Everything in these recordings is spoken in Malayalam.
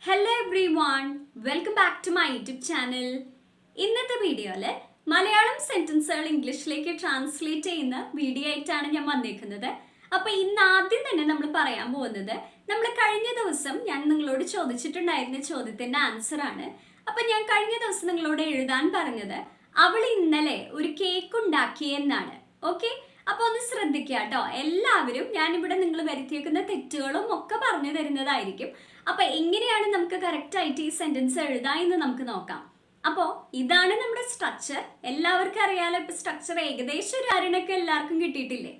Hello everyone, welcome back to my YouTube channel. ഇന്നത്തെ വീഡിയോയിൽ മലയാളം സെന്റൻസുകൾ ഇംഗ്ലീഷിലേക്ക് ട്രാൻസ്ലേറ്റ് ചെയ്യുന്ന വീഡിയോ ആയിട്ടാണ് ഞാൻ വന്നിരിക്കുന്നത്. അപ്പോൾ ഇന്ന് ആദ്യം തന്നെ നമ്മൾ പറയാൻ പോകുന്നത് നമ്മൾ കഴിഞ്ഞ ദിവസം ഞാൻ നിങ്ങളോട് ചോദിച്ചിട്ടുണ്ടായിരുന്ന ചോദ്യത്തിന്റെ ആൻസർ ആണ്. അപ്പോൾ ഞാൻ കഴിഞ്ഞ ദിവസം നിങ്ങളോട് എഴുതാൻ പറഞ്ഞത് അവൾ ഇന്നലെ ഒരു കേക്ക് ഉണ്ടാക്കിയെന്നാണ്. ഓക്കെ, അപ്പോൾ ഒന്ന് ശ്രദ്ധിക്കുക കേട്ടോ. എല്ലാവരും ഞാനിവിടെ നിങ്ങൾ വരുത്തിയേക്കുന്ന തെറ്റുകളും ഒക്കെ പറഞ്ഞു തരുന്നതായിരിക്കും. അപ്പോൾ എങ്ങനെയാണ് നമുക്ക് കറക്റ്റ് ആയിട്ട് ഈ സെന്റൻസ് എഴുതാം എന്ന് നമുക്ക് നോക്കാം. അപ്പോൾ ഇതാണ് നമ്മുടെ സ്ട്രക്ചർ. എല്ലാവർക്കും അറിയാലോ, ഇപ്പൊ സ്ട്രക്ചർ ഏകദേശം ഒരു ധാരണയൊക്കെ എല്ലാവർക്കും കിട്ടിയിട്ടില്ലേ.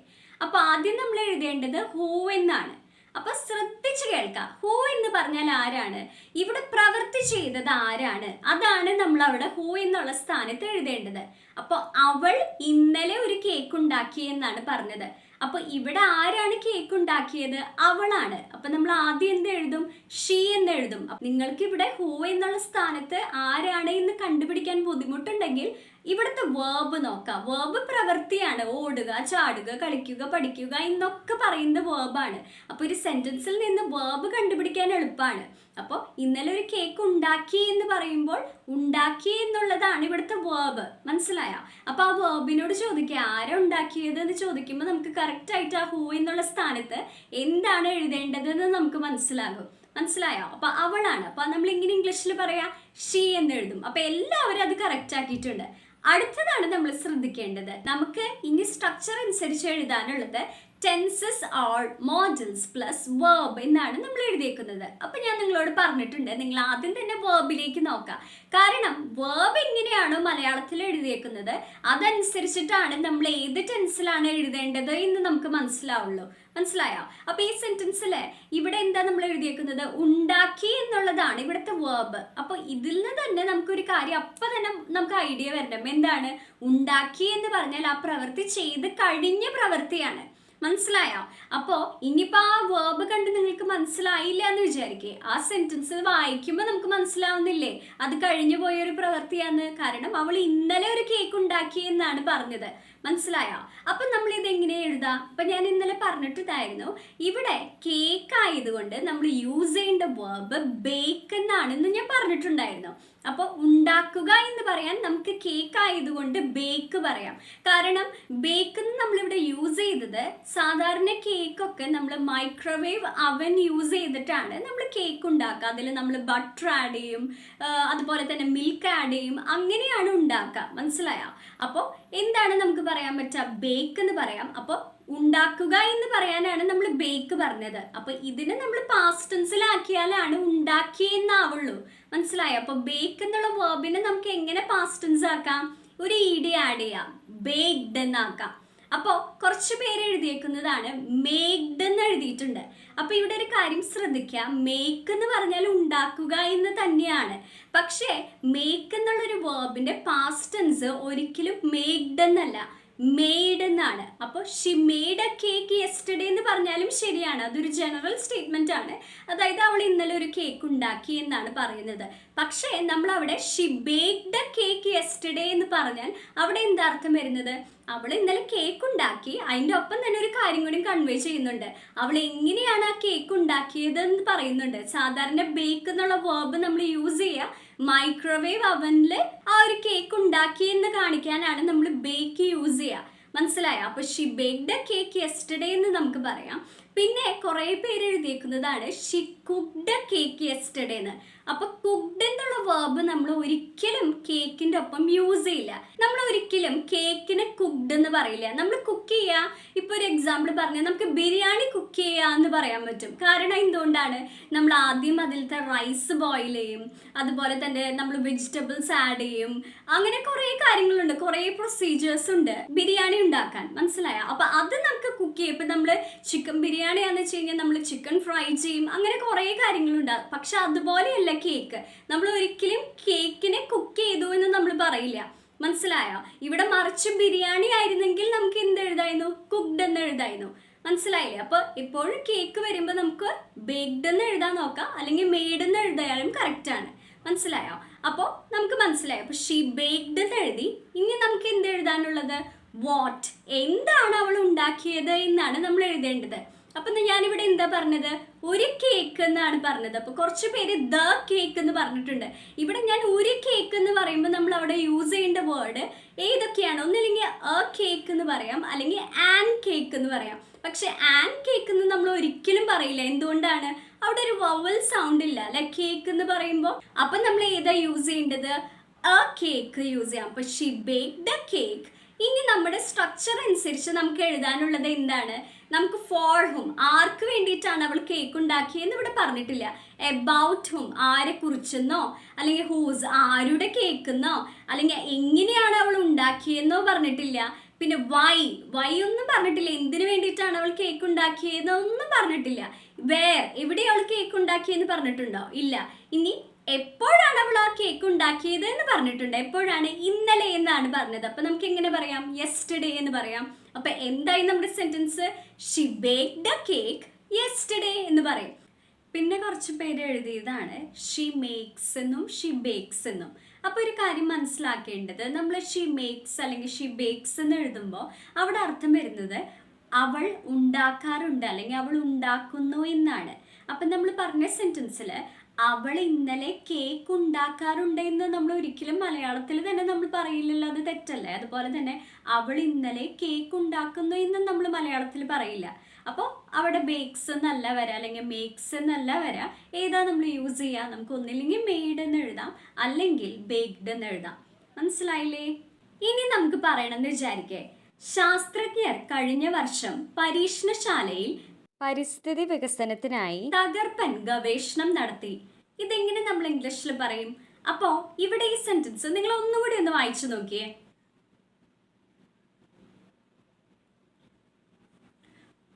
അപ്പോൾ ആദ്യം നമ്മൾ എഴുതേണ്ടത് ഹൂ എന്നാണ്. അപ്പൊ ശ്രദ്ധിച്ചു കേൾക്കാം. ഹൂ എന്ന് പറഞ്ഞാൽ ആരാണ്, ഇവിടെ പ്രവൃത്തി ചെയ്തത് ആരാണ്, അതാണ് നമ്മൾ അവിടെ ഹൂ എന്നുള്ള സ്ഥാനത്ത് എഴുതേണ്ടത്. അപ്പൊ അവൾ ഇന്നലെ ഒരു കേക്ക് ഉണ്ടാക്കി എന്നാണ് പറഞ്ഞത്. അപ്പൊ ഇവിടെ ആരാണ് കേക്ക് ഉണ്ടാക്കിയത്? അവളാണ്. അപ്പൊ നമ്മൾ ആദ്യം എന്ത് എഴുതും? ഷീ എന്ന് എഴുതും. നിങ്ങൾക്ക് ഇവിടെ ഹൂ എന്നുള്ള സ്ഥാനത്ത് ആരാണ് എന്ന് കണ്ടുപിടിക്കാൻ ബുദ്ധിമുട്ടുണ്ടെങ്കിൽ ഇവിടുത്തെ വേർബ് നോക്കാം. വേർബ് പ്രവൃത്തിയാണ്. ഓടുക, ചാടുക, കളിക്കുക, പഠിക്കുക എന്നൊക്കെ പറയുന്ന വേർബാണ്. അപ്പോൾ ഒരു സെന്റൻസിൽ നിന്ന് വേർബ് കണ്ടുപിടിക്കാൻ എളുപ്പമാണ്. അപ്പോൾ ഇന്നലെ ഒരു കേക്ക് ഉണ്ടാക്കി എന്ന് പറയുമ്പോൾ ഉണ്ടാക്കി എന്നുള്ളതാണ് ഇവിടുത്തെ വേർബ്. മനസ്സിലായോ? അപ്പോൾ ആ വേർബിനോട് ചോദിക്കുക ആരാ ഉണ്ടാക്കിയത് എന്ന് ചോദിക്കുമ്പോൾ നമുക്ക് കറക്റ്റ് ആയിട്ട് ആ ഹൂ എന്നുള്ള സ്ഥാനത്ത് എന്താണ് എഴുതേണ്ടതെന്ന് നമുക്ക് മനസ്സിലായോ? അപ്പൊ അവളാണ്. അപ്പൊ നമ്മൾ ഇങ്ങനെ ഇംഗ്ലീഷിൽ പറയാ ഷീ എന്ന് എഴുതും. അപ്പൊ എല്ലാവരും അത് കറക്റ്റ് ആക്കിയിട്ടുണ്ട്. അടുത്തതാണ് നമ്മൾ ശ്രദ്ധിക്കേണ്ടത്. നമുക്ക് ഇനി സ്ട്രക്ചർ അനുസരിച്ച് എഴുതാനുള്ളത് tenses or modals plus verb എന്നാണ് നമ്മൾ എഴുതിയേക്കുന്നത്. അപ്പൊ ഞാൻ നിങ്ങളോട് പറഞ്ഞിട്ടുണ്ട്, നിങ്ങൾ ആദ്യം തന്നെ വേർബിലേക്ക് നോക്കാം. കാരണം വേർബ് എങ്ങനെയാണോ മലയാളത്തിൽ എഴുതിയേക്കുന്നത് അതനുസരിച്ചിട്ടാണ് നമ്മൾ ഏത് ടെൻസിലാണ് എഴുതേണ്ടത് എന്ന് നമുക്ക് മനസ്സിലായോ? അപ്പൊ ഈ സെന്റൻസിൽ ഇവിടെ എന്താ നമ്മൾ എഴുതിയേക്കുന്നത്? ഉണ്ടാക്കി എന്നുള്ളതാണ് ഇവിടുത്തെ വേർബ്. അപ്പൊ ഇതിൽ നിന്ന് തന്നെ നമുക്കൊരു കാര്യം അപ്പൊ തന്നെ നമുക്ക് ഐഡിയ വരണം. എന്താണ് ഉണ്ടാക്കി എന്ന് പറഞ്ഞാൽ ആ പ്രവൃത്തി ചെയ്ത് കഴിഞ്ഞ പ്രവൃത്തിയാണ്. മനസ്സിലായോ? അപ്പോ ഇനിയിപ്പോ ആ വേർബ് കണ്ട് നിങ്ങൾക്ക് മനസ്സിലായില്ല എന്ന് വിചാരിക്കേ, ആ സെന്റൻസ് വായിക്കുമ്പോൾ നമുക്ക് മനസ്സിലാവുന്നില്ലേ അത് കഴിഞ്ഞു പോയൊരു പ്രവൃത്തിയാന്ന്. കാരണം അവൾ ഇന്നലെ ഒരു കേക്ക് ഉണ്ടാക്കി എന്നാണ് പറഞ്ഞത്. മനസ്സിലായോ? അപ്പൊ നമ്മൾ ഇത് എങ്ങനെ എഴുതാം? അപ്പൊ ഞാൻ ഇന്നലെ പറഞ്ഞിട്ടുണ്ടായിരുന്നു, ഇവിടെ കേക്ക് ആയതുകൊണ്ട് നമ്മൾ യൂസ് ചെയ്യേണ്ട വേർബ് ബേക്ക് എന്നാണെന്ന് ഞാൻ പറഞ്ഞിട്ടുണ്ടായിരുന്നു. അപ്പോൾ ഉണ്ടാക്കുക എന്ന് പറയാൻ നമുക്ക് കേക്ക് ആയതുകൊണ്ട് ബേക്ക് പറയാം. കാരണം ബേക്ക് നമ്മളിവിടെ യൂസ് ചെയ്തത് സാധാരണ കേക്കൊക്കെ നമ്മൾ മൈക്രോവേവ് അവൻ യൂസ് ചെയ്തിട്ടാണ് നമ്മൾ കേക്ക് ഉണ്ടാക്കുക. അതിൽ നമ്മൾ ബട്ടർ ആഡ് ചെയ്യും, അതുപോലെ തന്നെ മിൽക്ക് ആഡ് ചെയ്യും, അങ്ങനെയാണ് ഉണ്ടാക്കുക. മനസ്സിലായോ? അപ്പോൾ എന്താണ് നമുക്ക് പറയാൻ പറ്റുക? ബേക്ക് എന്ന് പറയാം. അപ്പോൾ ഉണ്ടാക്കുക എന്ന് പറയാനാണ് നമ്മൾ ബേക്ക് പറഞ്ഞത്. അപ്പൊ ഇതിന് നമ്മൾ പാസ്റ്റ് ടെൻസിലാക്കിയാലാണ് ഉണ്ടാക്കി എന്നാവുള്ളൂ. മനസ്സിലായോ? അപ്പൊ ബേക്ക് എന്നുള്ള വേർബിനെ നമുക്ക് എങ്ങനെ പാസ്റ്റ് ടെൻസ് ആക്കാം? ഒരു ഇഡി ആഡ് ചെയ്യാം, ബേക്ക്ഡ് എന്നാക്കാം. അപ്പോൾ കുറച്ച് പേര് എഴുതിയേക്കുന്നതാണ് മേക്ഡ് എന്ന് എഴുതിയിട്ടുണ്ട്. അപ്പൊ ഇവിടെ ഒരു കാര്യം ശ്രദ്ധിക്കുക, മേക്ക് എന്ന് പറഞ്ഞാൽ ഉണ്ടാക്കുക എന്ന് തന്നെയാണ്. പക്ഷേ മേക്ക് എന്നുള്ളൊരു വേർബിന്റെ പാസ്റ്റ് ടെൻസ് ഒരിക്കലും മേക്ഡ് എന്നല്ല, മെയ്ഡ് എന്നാണ്. അപ്പോൾ Xi made A cake yesterday എന്ന് പറഞ്ഞാലും ശരിയാണ്. അതൊരു ജനറൽ സ്റ്റേറ്റ്മെന്റ് ആണ്. അതായത് അവൾ ഇന്നലെ ഒരു കേക്ക് ഉണ്ടാക്കി എന്നാണ് പറയുന്നത്. പക്ഷേ നമ്മൾ അവിടെ she baked a cake yesterday എന്ന് പറഞ്ഞാൽ അവിടെ എന്താ അർത്ഥം വരുന്നത്? അവൾ ഇന്നലെ കേക്ക് ഉണ്ടാക്കി, അതിൻ്റെ ഒപ്പം തന്നെ ഒരു കാര്യം കൂടി കൺവേ ചെയ്യുന്നുണ്ട്. അവൾ എങ്ങനെയാണ് ആ കേക്ക് ഉണ്ടാക്കിയത് എന്ന് പറയുന്നുണ്ട്. സാധാരണ ബേക്ക് എന്നുള്ള വേർബ് നമ്മൾ യൂസ് ചെയ്യുക മൈക്രോവേവ് അവനിൽ ആ ഒരു കേക്ക് ഉണ്ടാക്കി എന്ന് കാണിക്കാനാണ് നമ്മൾ ബേക്ക് യൂസ് ചെയ്യുക. മനസ്സിലായോ? അപ്പൊ she baked a cake yesterday എന്ന് നമുക്ക് പറയാം. പിന്നെ കുറെ പേര് എഴുതിയേക്കുന്നതാണ് she cooked a cake yesterday എന്ന്. അപ്പൊ കുക്ക്ഡ് എന്നുള്ള വേർബ് നമ്മൾ ഒരിക്കലും കേക്കിന്റെ ഒപ്പം യൂസ് ചെയ്യില്ല. നമ്മൾ ഒരിക്കലും കേക്കിന് കുക്ക്ഡ് എന്ന് പറയില്ല. നമ്മൾ കുക്ക് ചെയ്യുക, ഇപ്പൊ ഒരു എക്സാമ്പിൾ പറഞ്ഞാൽ നമുക്ക് ബിരിയാണി കുക്ക് ചെയ്യുക എന്ന് പറയാൻ പറ്റും. കാരണം എന്തുകൊണ്ടാണ്? നമ്മൾ ആദ്യം അതിലത്തെ റൈസ് ബോയിൽ ചെയ്യും, അതുപോലെ തന്നെ നമ്മൾ വെജിറ്റബിൾസ് ആഡ് ചെയ്യും, അങ്ങനെ കുറെ കാര്യങ്ങളുണ്ട്, കുറെ പ്രൊസീജിയേഴ്സ് ഉണ്ട് ബിരിയാണി ഉണ്ടാക്കാൻ. മനസ്സിലായോ? അപ്പൊ അത് നമുക്ക് കുക്ക് ചെയ്യും. ഇപ്പൊ നമ്മള് ചിക്കൻ ബിരിയാണിയാന്ന് വെച്ച് കഴിഞ്ഞാൽ നമ്മൾ ചിക്കൻ ഫ്രൈ ചെയ്യും, അങ്ങനെ കുറെ കാര്യങ്ങളുണ്ട്. പക്ഷെ അതുപോലെയല്ല കേക്ക്. നമ്മൾ ഒരിക്കലും കേക്കിനെ കുക്ക് ചെയ്തു എന്ന് നമ്മൾ പറയില്ല. മനസ്സിലായോ? ഇവിടെ മറിച്ച് ബിരിയാണി ആയിരുന്നെങ്കിൽ നമുക്ക് എന്ത് എഴുതായിരുന്നു? കുക്ക്ഡ് എന്ന് എഴുതായിരുന്നു. മനസ്സിലായില്ലേ? അപ്പൊ എപ്പോഴും കേക്ക് വരുമ്പോൾ നമുക്ക് ബേക്ക്ഡ് എന്ന് എഴുതാൻ നോക്കാം, അല്ലെങ്കിൽ മെയ്ഡ് എന്ന് എഴുതിയാലും കറക്റ്റ് ആണ്. മനസ്സിലായോ? അപ്പോൾ നമുക്ക് മനസ്സിലായി. അപ്പൊ ഷീ ബേക്ക്ഡ് എന്ന് എഴുതി. ഇനി നമുക്ക് എന്ത് എഴുതാനുള്ളത്? വാട്ട്, എന്താണ് അവൾ ഉണ്ടാക്കിയത് എന്നാണ് നമ്മൾ എഴുതേണ്ടത്. അപ്പൊ ഞാനിവിടെ എന്താ പറഞ്ഞത്, ഒരു കേക്ക് എന്നാണ് പറഞ്ഞത്. അപ്പൊ കുറച്ച് പേര് ദ കേക്ക് എന്ന് പറഞ്ഞിട്ടുണ്ട്. ഇവിടെ ഞാൻ ഒരു കേക്ക് എന്ന് പറയുമ്പോൾ നമ്മൾ അവിടെ യൂസ് ചെയ്യേണ്ട വേർഡ് ഏതൊക്കെയാണ്? ഒന്നില്ലെങ്കിൽ എ കേക്ക് എന്ന് പറയാം, അല്ലെങ്കിൽ ആൻ കേക്ക് എന്ന് പറയാം. പക്ഷെ ആൻ കേക്ക് എന്ന് നമ്മൾ ഒരിക്കലും പറയില്ല. എന്തുകൊണ്ടാണ്? അവിടെ ഒരു വവൽ സൗണ്ട് ഇല്ല അല്ലെ കേക്ക് എന്ന് പറയുമ്പോൾ. അപ്പൊ നമ്മൾ ഏതാ യൂസ് ചെയ്യേണ്ടത്? എ കേക്ക് യൂസ് ചെയ്യാം. അപ്പൊ ഷി ബേക്ക്ഡ് എ കേക്ക്. ഇനി നമ്മുടെ സ്ട്രക്ചർ അനുസരിച്ച് നമുക്ക് എഴുതാനുള്ളത് എന്താണ്? നമുക്ക് ഫോർ ഹും, ആർക്ക് വേണ്ടിയിട്ടാണ് അവൾ കേക്ക് ഉണ്ടാക്കിയെന്ന് ഇവിടെ പറഞ്ഞിട്ടില്ല. എബൌട്ട് ഹും, ആരെ കുറിച്ചെന്നോ അല്ലെങ്കിൽ ഹൂസ്, ആരുടെ കേക്കെന്നോ അല്ലെങ്കിൽ എങ്ങനെയാണ് അവൾ ഉണ്ടാക്കിയെന്നോ പറഞ്ഞിട്ടില്ല. പിന്നെ വൈ ഒന്നും പറഞ്ഞിട്ടില്ല. എന്തിനു വേണ്ടിയിട്ടാണ് അവൾ കേക്ക് ഉണ്ടാക്കിയതെന്നൊന്നും പറഞ്ഞിട്ടില്ല. വേർ, എവിടെ അവൾ കേക്ക് ഉണ്ടാക്കിയെന്ന് പറഞ്ഞിട്ടുണ്ടോ? ഇല്ല. ഇനി എപ്പോഴാണ് അവൾ ആ കേക്ക് ഉണ്ടാക്കിയത് എന്ന് പറഞ്ഞിട്ടുണ്ട്. എപ്പോഴാണ്? ഇന്നലെ എന്നാണ് പറഞ്ഞത്. അപ്പൊ നമുക്ക് എങ്ങനെ പറയാം? യെസ്റ്റർഡേ എന്ന് പറയാം. അപ്പൊ എന്തായി നമ്മുടെ sentence? She baked a cake yesterday എന്ന് പറയും. പിന്നെ കുറച്ച് പേര് എഴുതിയതാണ് ഷി മേക്സ് എന്നും ഷി ബേക്സ് എന്നും. അപ്പൊ ഒരു കാര്യം മനസ്സിലാക്കേണ്ടത്, നമ്മൾ ഷി മേക്സ് അല്ലെങ്കിൽ ഷി ബേക്സ് എന്ന് എഴുതുമ്പോൾ അവിടെ അർത്ഥം വരുന്നത് അവൾ ഉണ്ടാക്കാറുണ്ട് അല്ലെങ്കിൽ അവൾ ഉണ്ടാക്കുന്നു എന്നാണ്. അപ്പൊ നമ്മൾ പറഞ്ഞ സെന്റൻസിൽ അവൾ ഇന്നലെ കേക്ക് ഉണ്ടാക്കാറുണ്ട് എന്ന് നമ്മൾ ഒരിക്കലും മലയാളത്തിൽ തന്നെ നമ്മൾ പറയില്ലല്ലോ, അത് തെറ്റല്ലേ? അതുപോലെ തന്നെ അവൾ ഇന്നലെ കേക്ക് ഉണ്ടാക്കുന്നു എന്ന് നമ്മൾ മലയാളത്തിൽ പറയില്ല. അപ്പോൾ അവിടെ ബേക്സ് എന്നല്ല വരാ അല്ലെങ്കിൽ മേക്സ് എന്നല്ല വരാ. ഏതാ നമ്മൾ യൂസ് ചെയ്യുക? നമുക്ക് ഒന്നില്ലെങ്കിൽ മെയ്ഡ് എന്ന് എഴുതാം, അല്ലെങ്കിൽ ബേക്ക്ഡ് എന്ന് എഴുതാം. മനസ്സിലായില്ലേ? ഇനി നമുക്ക് പറയണമെന്ന് വിചാരിക്കേ, ശാസ്ത്രജ്ഞർ കഴിഞ്ഞ വർഷം പരീക്ഷണശാലയിൽ പരിസ്ഥിതി വികസനത്തിനായി തകർപ്പൻ ഗവേഷണം നടത്തി. ഇതെങ്ങനെ നമ്മൾ ഇംഗ്ലീഷിൽ പറയും? അപ്പോ ഇവിടെ ഈ സെന്റൻസ് നിങ്ങൾ ഒന്നുകൂടി ഒന്ന് വായിച്ചു നോക്കിയേ.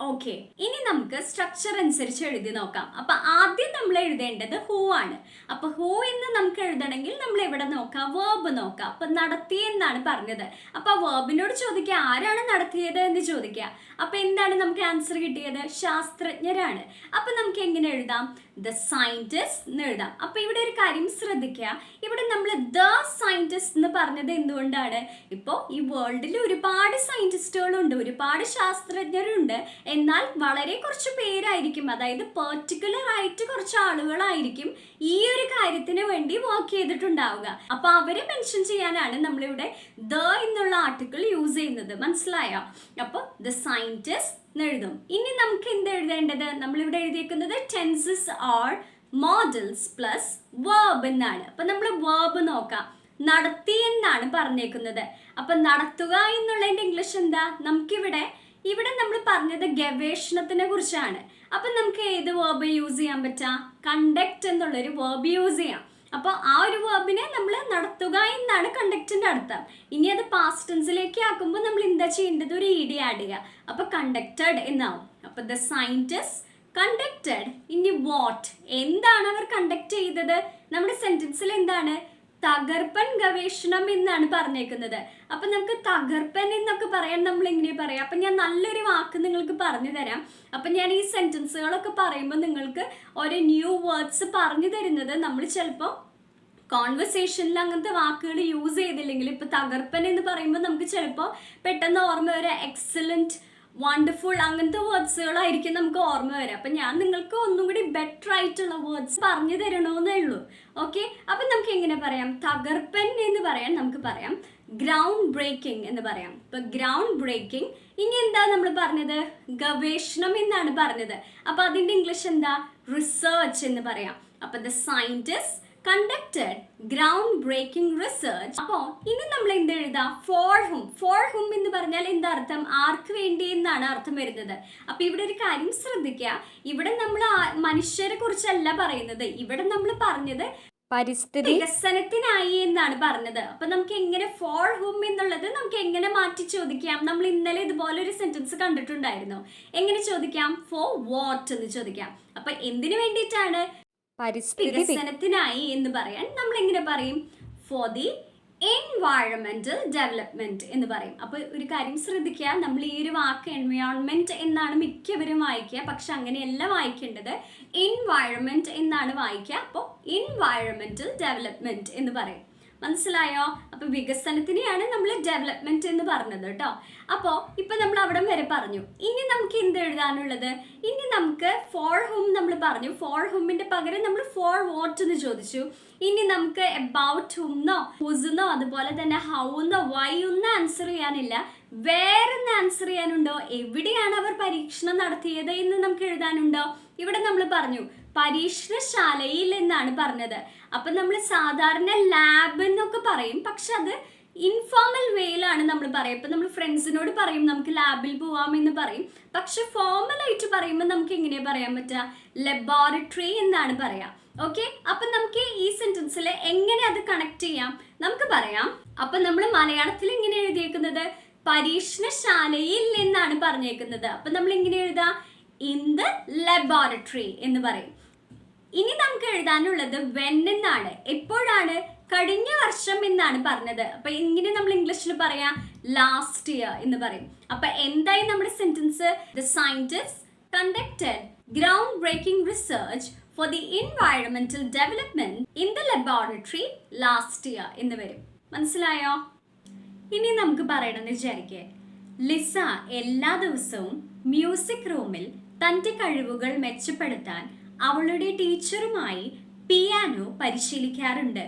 ഓക്കെ, ഇനി നമുക്ക് സ്ട്രക്ചർ അനുസരിച്ച് എഴുതി നോക്കാം. അപ്പൊ ആദ്യം നമ്മൾ എഴുതേണ്ടത് ഹൂ ആണ്. അപ്പൊ ഹൂ എന്ന് നമുക്ക് എഴുതണമെങ്കിൽ നമ്മൾ എവിടെ നോക്കാം? വേർബ് നോക്കാം. അപ്പൊ നടത്തി എന്നാണ് പറഞ്ഞത്. അപ്പൊ വേർബിനോട് ചോദിക്കുക ആരാണ് നടത്തിയത് എന്ന് ചോദിക്കുക. അപ്പൊ എന്താണ് നമുക്ക് ആൻസർ കിട്ടിയത്? ശാസ്ത്രജ്ഞരാണ്. അപ്പൊ നമുക്ക് എങ്ങനെ എഴുതാം? ദ സയന്റിസ്റ്റ് എന്ന് എഴുതാം. അപ്പൊ ഇവിടെ ഒരു കാര്യം ശ്രദ്ധിക്കുക, ഇവിടെ നമ്മൾ ദ സയന്റിസ്റ്റ് എന്ന് പറഞ്ഞത് എന്തുകൊണ്ടാണ്? ഇപ്പോ ഈ വേൾഡിൽ ഒരുപാട് സയന്റിസ്റ്റുകളുണ്ട്, ഒരുപാട് ശാസ്ത്രജ്ഞരുണ്ട്. എന്നാൽ വളരെ കുറച്ച് പേരായിരിക്കും, അതായത് പെർട്ടിക്കുലർ ആയിട്ട് കുറച്ച് ആളുകളായിരിക്കും ഈ ഒരു കാര്യത്തിന് വേണ്ടി വർക്ക് ചെയ്തിട്ടുണ്ടാവുക. അപ്പൊ അവരെ മെൻഷൻ ചെയ്യാനാണ് നമ്മളിവിടെ ദ എന്നുള്ള ആർട്ടിക്കിൾ യൂസ് ചെയ്യുന്നത്. മനസ്സിലായോ? അപ്പൊ ദ സയന്റിസ്റ്റ് എഴുതും. ഇനി നമുക്ക് എന്ത് എഴുതേണ്ടത്? നമ്മളിവിടെ എഴുതിയിരിക്കുന്നത് tenses are modals plus verb എന്നാണ്. അപ്പൊ നമ്മൾ വേർബ് നോക്കാം. നടത്തി എന്നാണ് പറഞ്ഞേക്കുന്നത്. അപ്പൊ നടത്തുക എന്നുള്ളതിന്റെ ഇംഗ്ലീഷ് എന്താ? ഇവിടെ നമ്മൾ പറഞ്ഞത് ഗവേഷണത്തിനെ കുറിച്ചാണ്. അപ്പൊ നമുക്ക് ഏത് വേർബ് യൂസ് ചെയ്യാൻ പറ്റാം? കണ്ടക്ട് എന്നുള്ളൊരു വേർബ് യൂസ് ചെയ്യാം. അപ്പോൾ ആ ഒരു വേർബിനെ നമ്മൾ നടത്തുക എന്നാണ് കണ്ടക്റ്റിന്റെ അർത്ഥം. ഇനി അത് പാസ്റ്റ് ടെൻസിലേക്ക് ആക്കുമ്പോൾ നമ്മൾ എന്താ ചെയ്യേണ്ടത്? ഒരു ഇഡി ആഡ് ചെയ്യുക. അപ്പൊ കണ്ടക്റ്റഡ് എന്നാവും. അപ്പൊ ദ സയന്റിസ്റ്റ് കണ്ടക്റ്റഡ്. ഇനി വാട്ട്, എന്താണ് അവർ കണ്ടക്ട് ചെയ്തത്? നമ്മുടെ സെന്റൻസിൽ എന്താണ്? തകർപ്പൻ ഗവേഷണം എന്നാണ് പറഞ്ഞേക്കുന്നത്. അപ്പൊ നമുക്ക് തകർപ്പൻ എന്നൊക്കെ പറയാൻ നമ്മൾ എങ്ങനെ പറയാം? അപ്പൊ ഞാൻ നല്ലൊരു വാക്ക് നിങ്ങൾക്ക് പറഞ്ഞു തരാം. അപ്പൊ ഞാൻ ഈ സെന്റൻസുകളൊക്കെ പറയുമ്പോൾ നിങ്ങൾക്ക് ഓരോ ന്യൂ വേർഡ്സ് പറഞ്ഞു തരുന്നത് നമ്മൾ ചിലപ്പോൾ കോൺവെർസേഷനിൽ അങ്ങനത്തെ വാക്കുകൾ യൂസ് ചെയ്തില്ലെങ്കിൽ, ഇപ്പൊ തകർപ്പൻ എന്ന് പറയുമ്പോൾ നമുക്ക് ചിലപ്പോൾ പെട്ടെന്ന് ഓർമ്മ വരാം എക്സലന്റ്, വണ്ടർഫുൾ, അങ്ങനത്തെ വേർഡ്സുകളായിരിക്കും നമുക്ക് ഓർമ്മ വരാം. അപ്പൊ ഞാൻ നിങ്ങൾക്ക് ഒന്നും കൂടി ബെറ്റർ ആയിട്ടുള്ള വേർഡ്സ് പറഞ്ഞു തരണമെന്നേ ഉള്ളൂ. ഓക്കെ, അപ്പൊ നമുക്ക് എങ്ങനെ പറയാം? തകർപ്പൻ എന്ന് പറയാൻ നമുക്ക് പറയാം ഗ്രൗണ്ട് ബ്രേക്കിംഗ് എന്ന് പറയാം. ഇപ്പൊ ഗ്രൗണ്ട് ബ്രേക്കിംഗ്. ഇനി എന്താ നമ്മൾ പറഞ്ഞത്? ഗവേഷണം എന്നാണ് പറഞ്ഞത്. അപ്പൊ അതിന്റെ ഇംഗ്ലീഷ് എന്താ? റിസർച്ച് എന്ന് പറയാം. അപ്പൊ the scientist conducted ground-breaking research. അപ്പോൾ ഇനി നമ്മൾ എന്ത് എഴുതാം? ഫോർ ഹും എന്ന് പറഞ്ഞാൽ എന്താ അർത്ഥം? ആർക്ക് വേണ്ടി എന്നാണ് അർത്ഥം വരുന്നത്. അപ്പൊ ഇവിടെ ഒരു കാര്യം ശ്രദ്ധിക്കുക, ഇവിടെ നമ്മൾ മനുഷ്യരെ കുറിച്ചല്ല പറയുന്നത്. ഇവിടെ നമ്മൾ പറഞ്ഞത് പരിസ്ഥിതി വികസനത്തിനായി എന്നാണ് പറഞ്ഞത്. അപ്പൊ നമുക്ക് എങ്ങനെ ഫോർ ഹും എന്നുള്ളത് നമുക്ക് എങ്ങനെ മാറ്റി ചോദിക്കാം? നമ്മൾ ഇന്നലെ ഇതുപോലെ ഒരു സെന്റൻസ് കണ്ടിട്ടുണ്ടായിരുന്നു. എങ്ങനെ ചോദിക്കാം? ഫോർ വാട്ട് എന്ന് ചോദിക്കാം. അപ്പൊ എന്തിനു വേണ്ടിയിട്ടാണ്? പരിസ്ഥിതി വികസനത്തിനായി എന്ന് പറയാൻ നമ്മൾ എങ്ങനെ പറയും? ഫോർ ദി എൻവയറമെന്റൽ ഡെവലപ്മെന്റ് എന്ന് പറയും. അപ്പൊ ഒരു കാര്യം ശ്രദ്ധിക്കുക, നമ്മൾ ഈ ഒരു വാക്ക് എൻവയോൺമെന്റ് എന്നാണ് മിക്കവരും വായിക്കുക. പക്ഷെ അങ്ങനെയല്ല വായിക്കേണ്ടത്, എൻവയറമെന്റ് എന്നാണ് വായിക്കുക. അപ്പോൾ എൻവയറമെന്റൽ ഡെവലപ്മെന്റ് എന്ന് പറയും. മനസ്സിലായോ? അപ്പൊ വികസനത്തിനെയാണ് നമ്മൾ ഡെവലപ്മെന്റ് എന്ന് പറഞ്ഞത് കേട്ടോ. അപ്പോ ഇപ്പൊ നമ്മൾ അവിടം വരെ പറഞ്ഞു. ഇനി നമുക്ക് എന്ത് എഴുതാനുള്ളത്? ഇനി നമുക്ക് ഫോർ ഹും നമ്മൾ പറഞ്ഞു. ഫോർ ഹുമിന്റെ പകരം നമ്മൾ ഫോർ വാട്ട് എന്ന് ചോദിച്ചു. ഇനി നമുക്ക് എബൌട്ട് ഹുംന്നോ ഹുസ്ന്നോ അതുപോലെ തന്നെ ഹൗന്നോ വൈന്നോ ആൻസർ ചെയ്യാനില്ല. വേറെന്ന് ആൻസർ ചെയ്യാനുണ്ടോ? എവിടെയാണ് അവർ പരീക്ഷണം നടത്തിയത് എന്ന് നമുക്ക് എഴുതാനുണ്ടോ? ഇവിടെ നമ്മൾ പറഞ്ഞു പരീക്ഷണശാലയിൽ എന്നാണ് പറഞ്ഞത്. അപ്പൊ നമ്മൾ സാധാരണ ലാബ് എന്നൊക്കെ പറയും, പക്ഷെ അത് ഇൻഫോർമൽ വേയിലാണ് നമ്മൾ പറയും. ഇപ്പൊ നമ്മൾ ഫ്രണ്ട്സിനോട് പറയും നമുക്ക് ലാബിൽ പോവാമെന്ന് പറയും, പക്ഷെ ഫോർമൽ ആയിട്ട് പറയുമ്പോൾ നമുക്ക് എങ്ങനെയാ പറയാൻ പറ്റുക? ലബോറട്ടറി എന്നാണ് പറയാം. ഓക്കെ, അപ്പൊ നമുക്ക് ഈ സെന്റൻസിൽ എങ്ങനെ അത് കണക്ട് ചെയ്യാം നമുക്ക് പറയാം. അപ്പൊ നമ്മൾ മലയാളത്തിൽ ഇങ്ങനെ എഴുതിയേക്കുന്നത് പരീക്ഷണശാലയിൽ എന്നാണ് പറഞ്ഞേക്കുന്നത്. അപ്പൊ നമ്മൾ ഇങ്ങനെ എഴുതാം ഇൻ ദ ലബോറട്ടറി എന്ന് പറയും. ഇനി നമുക്ക് എഴുതാനുള്ളത് വെൻ എന്നാണ്. എപ്പോഴാണ്? കഴിഞ്ഞ വർഷം എന്നാണ് പറഞ്ഞത്. അപ്പൊ ഇങ്ങനെ നമ്മൾ ഇംഗ്ലീഷിൽ പറയാം ലാസ്റ്റ് ഇയർ എന്ന് പറയും. അപ്പൊ എന്തായി നമ്മുടെ sentence? The scientist conducted ground breaking research for the environmental development in the laboratory last year എന്ന് വരും. മനസ്സിലായോ? ഇനി നമുക്ക് പറയണമെന്ന് വിചാരിക്കേ, ലിസ എല്ലാ ദിവസവും മ്യൂസിക് റൂമിൽ തന്റെ കഴിവുകൾ മെച്ചപ്പെടുത്താൻ അവളുടെ ടീച്ചറുമായി പിയാനോ പരിശീലിക്കാറുണ്ട്.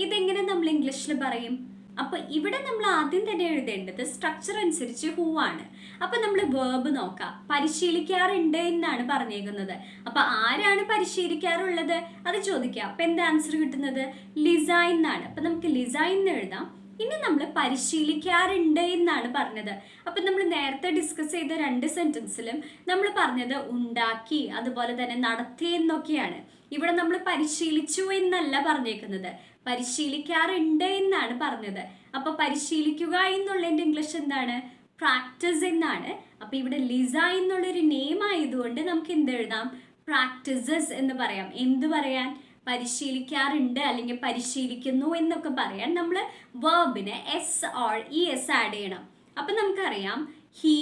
ഇതെങ്ങനെ നമ്മൾ ഇംഗ്ലീഷിൽ പറയും? അപ്പൊ ഇവിടെ നമ്മൾ ആദ്യം തന്നെ എഴുതേണ്ടത് സ്ട്രക്ചർ അനുസരിച്ച് ഹൂ ആണ്. അപ്പൊ നമ്മൾ വേർബ് നോക്കാം. പരിശീലിക്കാറുണ്ട് എന്നാണ് പറഞ്ഞേക്കുന്നത്. അപ്പൊ ആരാണ് പരിശീലിക്കാറുള്ളത് അത് ചോദിക്കാം. അപ്പൊ എന്താ ആൻസർ കിട്ടുന്നത്? ലിസ എന്നാണ്. അപ്പൊ നമുക്ക് ലിസ എന്ന് എഴുതാം. ഇനി നമ്മൾ പരിശീലിക്കാറുണ്ട് എന്നാണ് പറഞ്ഞത്. അപ്പൊ നമ്മൾ നേരത്തെ ഡിസ്കസ് ചെയ്ത രണ്ട് സെന്റൻസിലും നമ്മൾ പറഞ്ഞത് ഉണ്ടാക്കി അതുപോലെ തന്നെ നടത്തി എന്നൊക്കെയാണ്. ഇവിടെ നമ്മൾ പരിശീലിച്ചു എന്നല്ല പറഞ്ഞേക്കുന്നത്, പരിശീലിക്കാറുണ്ട് എന്നാണ് പറഞ്ഞത്. അപ്പൊ പരിശീലിക്കുക എന്നുള്ളതിന്റെ ഇംഗ്ലീഷ് എന്താണ്? പ്രാക്ടീസ് എന്നാണ്. അപ്പൊ ഇവിടെ ലിസ എന്നുള്ളൊരു നെയിം ആയതുകൊണ്ട് നമുക്ക് എന്ത് എഴുതാം? പ്രാക്ടീസസ് എന്ന് പറയാം. എന്ത് പറയാൻ? പരിശീലിക്കാറുണ്ട് അല്ലെങ്കിൽ പരിശീലിക്കുന്നു എന്നൊക്കെ പറയാൻ നമ്മൾ വേർബിന് S or E S add ചെയ്യണം. അപ്പൊ നമുക്കറിയാം ഹി,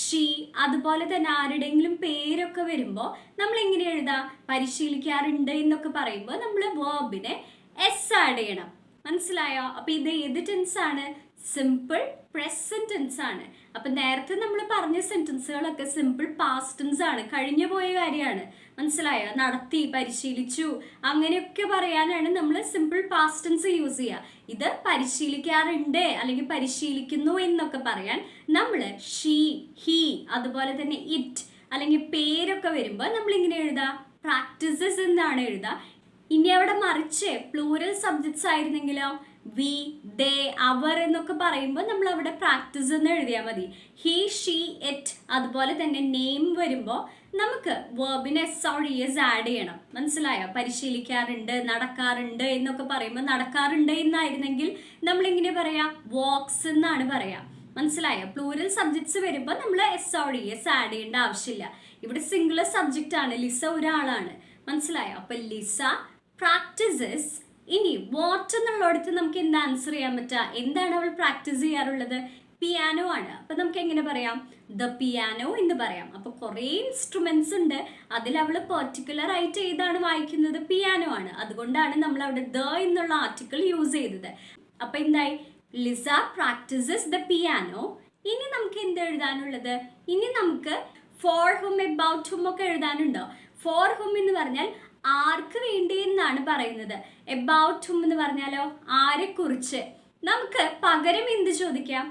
ഷീ അതുപോലെ തന്നെ ആരുടെയെങ്കിലും പേരൊക്കെ വരുമ്പോൾ നമ്മൾ എങ്ങനെ എഴുതാം? പരിശീലിക്കാറുണ്ട് എന്നൊക്കെ പറയുമ്പോൾ നമ്മൾ വേർബിന് എസ് ആഡ് ചെയ്യണം. മനസ്സിലായോ? അപ്പൊ ഇത് ഏത് ടെൻസ് ആണ്? സിമ്പിൾ പ്രസന്റ് ടെൻസ് ആണ്. അപ്പൊ നേരത്തെ നമ്മൾ പറഞ്ഞ സെന്റൻസുകളൊക്കെ സിമ്പിൾ പാസ്റ്റ് ടെൻസ് ആണ്, കഴിഞ്ഞു പോയ കാര്യമാണ്. മനസ്സിലായോ? നടത്തി, പരിശീലിച്ചു അങ്ങനെയൊക്കെ പറയാനാണ് നമ്മൾ സിമ്പിൾ പാസ്റ്റ് ടെൻസ് യൂസ് ചെയ്യുക. ഇത് പരിശീലിക്കാറുണ്ട് അല്ലെങ്കിൽ പരിശീലിക്കുന്നു എന്നൊക്കെ പറയാൻ നമ്മൾ ഷീ, ഹി അതുപോലെ തന്നെ ഇറ്റ് അല്ലെങ്കിൽ പേരൊക്കെ വരുമ്പോൾ നമ്മൾ ഇങ്ങനെ എഴുതാ? പ്രാക്ടീസസ് എന്നാണ് എഴുതാ. ഇനി അവിടെ മറിച്ച് പ്ലൂറൽ സബ്ജക്ട്സ് ആയിരുന്നെങ്കിലോ വി, ദേ, അവർ എന്നൊക്കെ പറയുമ്പോൾ നമ്മൾ അവിടെ പ്രാക്ടീസ് എന്ന് എഴുതിയാൽ മതി. ഹി, ഷീ, ഇറ്റ് അതുപോലെ തന്നെ നെയിം വരുമ്പോൾ നമുക്ക് വേർബിന് S or E S add ചെയ്യണം. മനസ്സിലായോ? പരിശീലിക്കാറുണ്ട്, നടക്കാറുണ്ട് എന്നൊക്കെ പറയുമ്പോൾ നടക്കാറുണ്ട് എന്നായിരുന്നെങ്കിൽ നമ്മൾ എങ്ങനെ പറയാം? വാക്സ് എന്നാണ് പറയാം. മനസ്സിലായോ? പ്ലൂറൽ സബ്ജക്ട്സ് വരുമ്പോൾ നമ്മൾ S or E S add ചെയ്യേണ്ട ആവശ്യമില്ല. ഇവിടെ സിംഗുലർ സബ്ജക്റ്റ് ആണ്, ലിസ ഒരാളാണ്. മനസ്സിലായോ? അപ്പൊ ലിസ പ്രാക്ടീസസ്. ഇനി വാട്ട് എന്നുള്ളടത്ത് നമുക്ക് എന്താ ആൻസർ ചെയ്യാൻ പറ്റുക? എന്താണ് അവൾ പ്രാക്ടീസ് ചെയ്യാറുള്ളത്? പിയാനോ ആണ്. അപ്പൊ നമുക്ക് എങ്ങനെ പറയാം? ദ പിയാനോ എന്ന് പറയാം. അപ്പൊ കുറെ ഇൻസ്ട്രുമെന്റ്സ് ഉണ്ട്, അതിൽ അവൾ പെർട്ടിക്കുലർ ആയിട്ട് ഏതാണ് വായിക്കുന്നത്? പിയാനോ ആണ്. അതുകൊണ്ടാണ് നമ്മൾ അവിടെ ദ എന്നുള്ള ആർട്ടിക്കിൾ യൂസ് ചെയ്തത്. അപ്പൊ എന്തായി? Lisa practises the piano. ഇനി നമുക്ക് എന്ത് എഴുതാനുള്ളത്? ഇനി നമുക്ക് ഫോർ ഹും, എബൌട്ട് ഹും ഒക്കെ എഴുതാനുണ്ടോ? ഫോർ ഹും എന്ന് പറഞ്ഞാൽ ആർക്ക് വേണ്ടി എന്നാണ് പറയുന്നത്. എബൌട്ട് ഹും എന്ന് പറഞ്ഞാലോ ആരെ കുറിച്ച്. നമുക്ക് പകരം എന്ത് ചോദിക്കാം?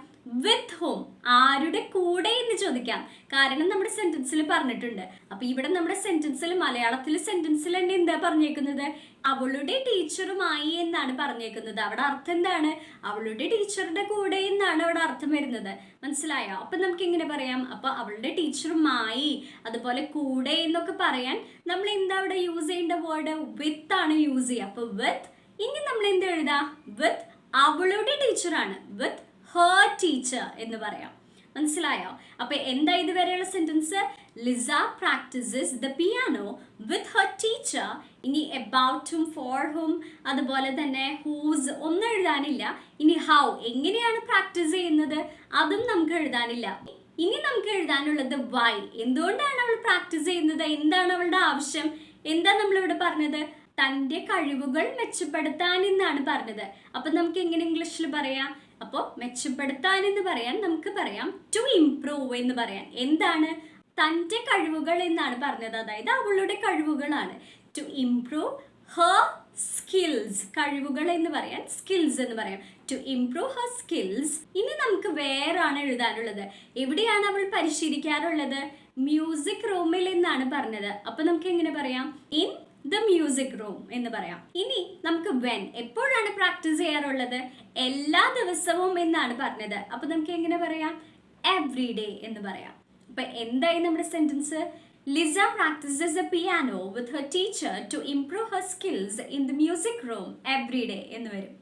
വിത്ത് ഹും, ആരുടെ കൂടെ എന്ന് ചോദിക്കാം. കാരണം നമ്മുടെ സെന്റൻസിൽ പറഞ്ഞിട്ടുണ്ട്. അപ്പൊ ഇവിടെ നമ്മുടെ സെന്റൻസിൽ മലയാളത്തിലെ സെന്റൻസിൽ തന്നെ എന്താ പറഞ്ഞേക്കുന്നത്? അവളുടെ ടീച്ചറുമായി എന്നാണ് പറഞ്ഞേക്കുന്നത്. അവിടെ അർത്ഥം എന്താണ്? അവളുടെ ടീച്ചറുടെ കൂടെ എന്നാണ് അവിടെ അർത്ഥം വരുന്നത്. മനസ്സിലായോ? അപ്പൊ നമുക്ക് എങ്ങനെ പറയാം? അപ്പൊ അവളുടെ ടീച്ചറുമായി അതുപോലെ കൂടെ എന്നൊക്കെ പറയാൻ നമ്മൾ എന്താ അവിടെ യൂസ് ചെയ്യേണ്ട വേർഡ്? വിത്ത് ആണ് യൂസ് ചെയ്യുക. അപ്പൊ വിത്ത്. ഇനി നമ്മൾ എന്ത് എഴുതാ? വിത്ത് അവളുടെ ടീച്ചറാണ്. വിത്ത് ഹർ ടീച്ചർ എന്ന് പറയാം. മനസ്സിലായോ? അപ്പൊ എന്താ ഇതുവരെയുള്ള sentence? Lisa practises the piano with her teacher. ഇനി എബൌട്ട് ഹും, ഫോർ ഹും അതുപോലെ തന്നെ ഹൂസ് ഒന്നും എഴുതാനില്ല. ഇനി ഹൗ, എങ്ങനെയാണ് പ്രാക്ടീസ് ചെയ്യുന്നത് അതും നമുക്ക് എഴുതാനില്ല. ഇനി നമുക്ക് എഴുതാനുള്ളത് വൈ, എന്തുകൊണ്ടാണ് അവൾ പ്രാക്ടീസ് ചെയ്യുന്നത്? എന്താണ് അവളുടെ ആവശ്യം? എന്താ നമ്മളിവിടെ പറഞ്ഞത്? തൻ്റെ കഴിവുകൾ മെച്ചപ്പെടുത്താൻ എന്നാണ് പറഞ്ഞത്. അപ്പൊ നമുക്ക് എങ്ങനെ ഇംഗ്ലീഷിൽ പറയാം? അപ്പോൾ മെച്ചപ്പെടുത്താൻ എന്ന് പറയാൻ നമുക്ക് പറയാം ടു ഇംപ്രൂവ് എന്ന് പറയാൻ. എന്താണ്? തൻ്റെ കഴിവുകൾ എന്നാണ് പറഞ്ഞത്, അതായത് അവളുടെ കഴിവുകളാണ്. ടു ഇംപ്രൂവ് ഹർ സ്കിൽസ്, കഴിവുകൾ എന്ന് പറയാൻ സ്കിൽസ് എന്ന് പറയാം. To improve her skills. ഇനി നമുക്ക് വേറാണ് എഴുതാനുള്ളത്. എവിടെയാണ് അവൾ പരിശീലിക്കാറുള്ളത്? മ്യൂസിക് റൂമിൽ എന്നാണ് പറഞ്ഞത്. അപ്പൊ നമുക്ക് എങ്ങനെ പറയാം? ഇൻ ദ മ്യൂസിക് റൂം എന്ന് പറയാം. ഇനി നമുക്ക് വെൻ, എപ്പോഴാണ് പ്രാക്ടീസ് ചെയ്യാറുള്ളത്? എല്ലാ ദിവസവും എന്നാണ് പറഞ്ഞത്. അപ്പൊ നമുക്ക് എങ്ങനെ പറയാം? എവ്രി ഡേ എന്ന് പറയാം. അപ്പൊ എന്തായി നമ്മുടെ sentence? Lisa practises the piano with her teacher to improve her skills in the music room every day എന്ന് വരും.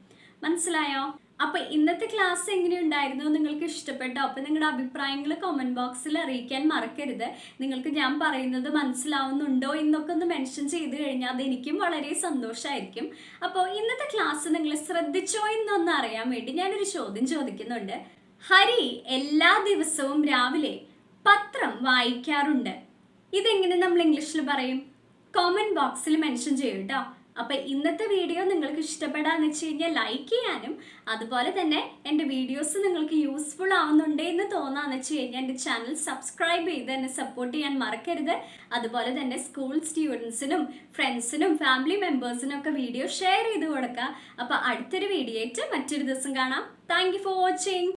മനസ്സിലായോ? അപ്പൊ ഇന്നത്തെ ക്ലാസ് എങ്ങനെയുണ്ടായിരുന്നു? നിങ്ങൾക്ക് ഇഷ്ടപ്പെട്ടോ? അപ്പൊ നിങ്ങളുടെ അഭിപ്രായങ്ങൾ കമന്റ് ബോക്സിൽ അറിയിക്കാൻ മറക്കരുത്. നിങ്ങൾക്ക് ഞാൻ പറയുന്നത് മനസ്സിലാവുന്നുണ്ടോ എന്നൊക്കെ ഒന്ന് മെൻഷൻ ചെയ്ത് കഴിഞ്ഞാൽ അതെനിക്കും വളരെ സന്തോഷമായിരിക്കും. അപ്പോൾ ഇന്നത്തെ ക്ലാസ് നിങ്ങൾ ശ്രദ്ധിച്ചോ എന്നൊന്ന് അറിയാൻ വേണ്ടി ഞാനൊരു ചോദ്യം ചോദിക്കുന്നുണ്ട്. ഹരി എല്ലാ ദിവസവും രാവിലെ പത്രം വായിക്കാറുണ്ട്. ഇതെങ്ങനെ നമ്മൾ ഇംഗ്ലീഷിൽ പറയും? കോമന്റ് ബോക്സിൽ മെൻഷൻ ചെയ്യും കേട്ടോ. അപ്പൊ ഇന്നത്തെ വീഡിയോ നിങ്ങൾക്ക് ഇഷ്ടപ്പെടാന്ന് വെച്ച് കഴിഞ്ഞാൽ ലൈക്ക് ചെയ്യാനും, അതുപോലെ തന്നെ എൻ്റെ വീഡിയോസ് നിങ്ങൾക്ക് യൂസ്ഫുൾ ആവുന്നുണ്ട് എന്ന് തോന്നാന്ന് വെച്ച് കഴിഞ്ഞാൽ എൻ്റെ ചാനൽ സബ്സ്ക്രൈബ് ചെയ്ത് എന്നെ സപ്പോർട്ട് ചെയ്യാൻ മറക്കരുത്. അതുപോലെ തന്നെ സ്കൂൾ സ്റ്റുഡൻസിനും ഫ്രണ്ട്സിനും ഫാമിലി മെമ്പേഴ്സിനും ഒക്കെ വീഡിയോ ഷെയർ ചെയ്ത് കൊടുക്കുക. അപ്പൊ അടുത്തൊരു വീഡിയോ ആയിട്ട് മറ്റൊരു ദിവസം കാണാം. Thank you for watching.